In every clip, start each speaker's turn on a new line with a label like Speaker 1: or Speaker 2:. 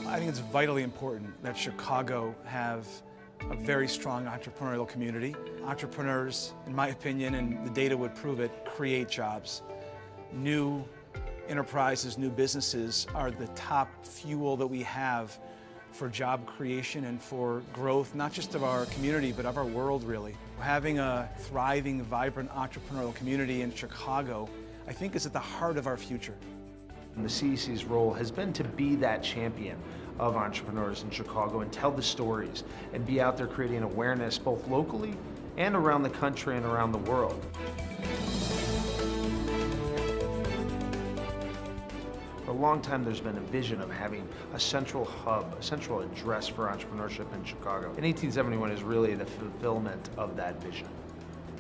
Speaker 1: I think it's vitally important that Chicago have a very strong entrepreneurial community. Entrepreneurs, in my opinion, and the data would prove it, create jobs. New enterprises, new businesses are the top fuel that we have for job creation and for growth, not just of our community, but of our world, really. Having a thriving, vibrant entrepreneurial community in Chicago, I think, is at the heart of our future.
Speaker 2: The CEC's role has been to be that champion of entrepreneurs in Chicago and tell the stories and be out there creating awareness both locally and around the country and around the world. For a long time, there's been a vision of having a central hub, a central address for entrepreneurship in Chicago. And 1871 is really the fulfillment of that vision.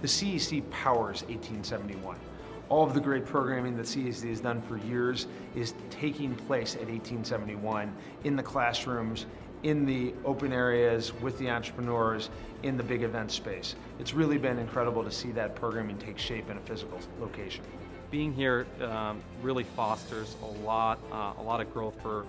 Speaker 2: The CEC powers 1871. All of the great programming that CEC has done for years is taking place at 1871 in the classrooms, in the open areas, with the entrepreneurs, in the big event space. It's really been incredible to see that programming take shape in a physical location.
Speaker 3: Being here really fosters a lot of growth for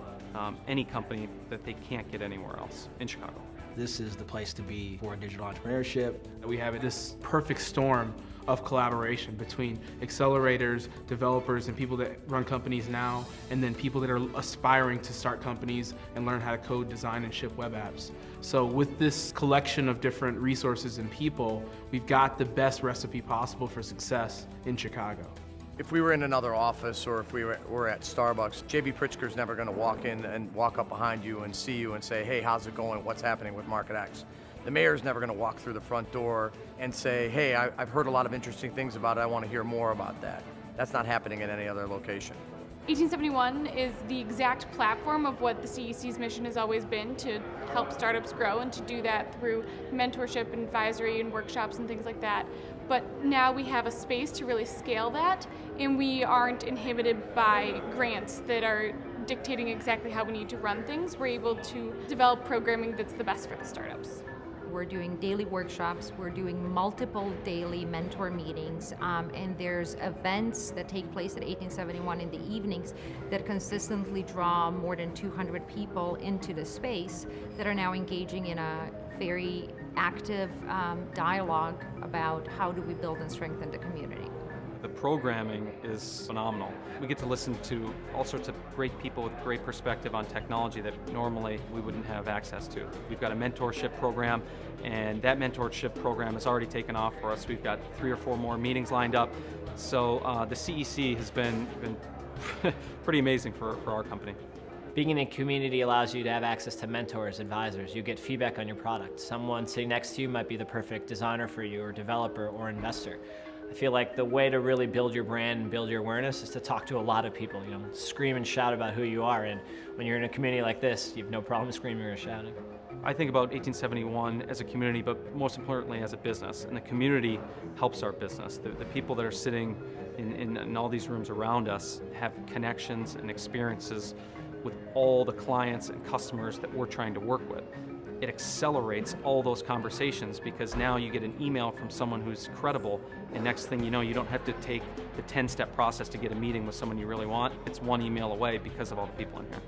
Speaker 3: any company that they can't get anywhere else in Chicago.
Speaker 4: This is the place to be for digital entrepreneurship.
Speaker 5: We have this perfect storm of collaboration between accelerators, developers, and people that run companies now, and then people that are aspiring to start companies and learn how to code, design, and ship web apps. So with this collection of different resources and people, we've got the best recipe possible for success in Chicago.
Speaker 6: If we were in another office or if we were at Starbucks, J.B. Pritzker's never going to walk in and walk up behind you and see you and say, hey, how's it going? What's happening with Market X? The mayor's never going to walk through the front door and say, hey, I've heard a lot of interesting things about it. I want to hear more about that. That's not happening in any other location.
Speaker 7: 1871 is the exact platform of what the CEC's mission has always been, to help startups grow and to do that through mentorship and advisory and workshops and things like that. But now we have a space to really scale that, and we aren't inhibited by grants that are dictating exactly how we need to run things. We're able to develop programming that's the best for the startups.
Speaker 8: We're doing daily workshops, we're doing multiple daily mentor meetings, and there's events that take place at 1871 in the evenings that consistently draw more than 200 people into the space that are now engaging in a very active dialogue about how do we build and strengthen the community.
Speaker 3: The programming is phenomenal. We get to listen to all sorts of great people with great perspective on technology that normally we wouldn't have access to. We've got a mentorship program, and that mentorship program has already taken off for us. We've got 3 or 4 more meetings lined up. So the CEC has been pretty amazing for our company.
Speaker 9: Being in a community allows you to have access to mentors, advisors. You get feedback on your product. Someone sitting next to you might be the perfect designer for you, or developer, or investor. I feel like the way to really build your brand and build your awareness is to talk to a lot of people, scream and shout about who you are. And when you're in a community like this, you have no problem screaming or shouting.
Speaker 3: I think about 1871 as a community, but most importantly as a business. And the community helps our business. The people that are sitting in all these rooms around us have connections and experiences with all the clients and customers that we're trying to work with. It accelerates all those conversations because now you get an email from someone who's credible, and next thing you know, you don't have to take the 10-step process to get a meeting with someone you really want. It's one email away because of all the people in here.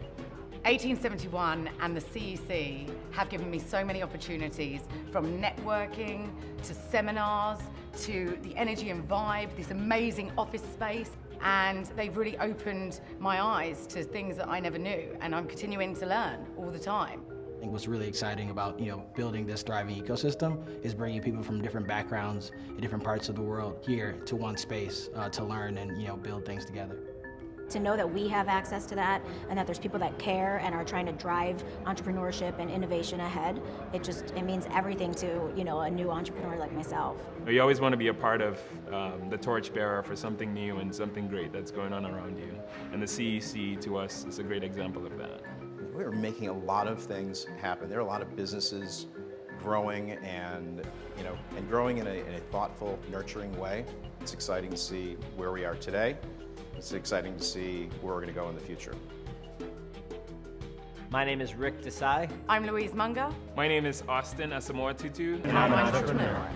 Speaker 10: 1871 and the CEC have given me so many opportunities, from networking to seminars to the energy and vibe, this amazing office space, and they've really opened my eyes to things that I never knew, and I'm continuing to learn all the time.
Speaker 4: I think what's really exciting about building this thriving ecosystem is bringing people from different backgrounds in different parts of the world here to one space to learn and build things together.
Speaker 11: To know that we have access to that and that there's people that care and are trying to drive entrepreneurship and innovation ahead, it means everything to a new entrepreneur like myself.
Speaker 12: You always want to be a part of the torchbearer for something new and something great that's going on around you. And the CEC to us is a great example of that.
Speaker 13: We're making a lot of things happen. There are a lot of businesses growing and growing in a thoughtful, nurturing way. It's exciting to see where we are today. It's exciting to see where we're going to go in the future.
Speaker 9: My name is Rick Desai.
Speaker 10: I'm Louise Munger.
Speaker 12: My name is Austin Asamoah Tutu.
Speaker 10: And I'm an entrepreneur.